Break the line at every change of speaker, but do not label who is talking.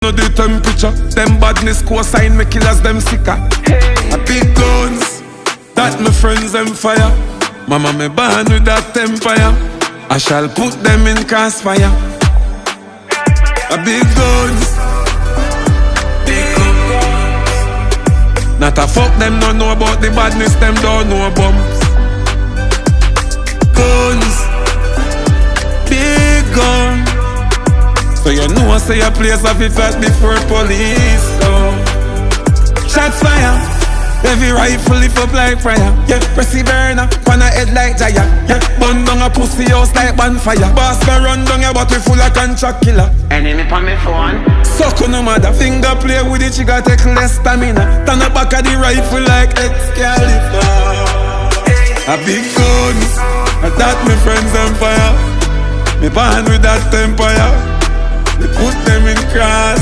know the temperature. Them badness co-sign me killers them sicker. A big guns, that my friends them fire. Mama me born with that empire. I shall put them in crossfire. A big guns, not a fuck them don't know about the badness, them don't know bombs. Guns, big gun. So you know I say a place of it fast before police go. Shots fire, every rifle lift up like fire. Yeah, pressy burner, pan a head like Jaya. Yeah, burn down a pussy house like bonfire. Boss can run down your bottle full of contract killer.
Enemy on me phone.
Suck on no mother, finger play with it, she got take less stamina. Turn the back of the rifle like Excalibur. A big guns, that my friends on fire. Me born with that empire. Me put them in cross.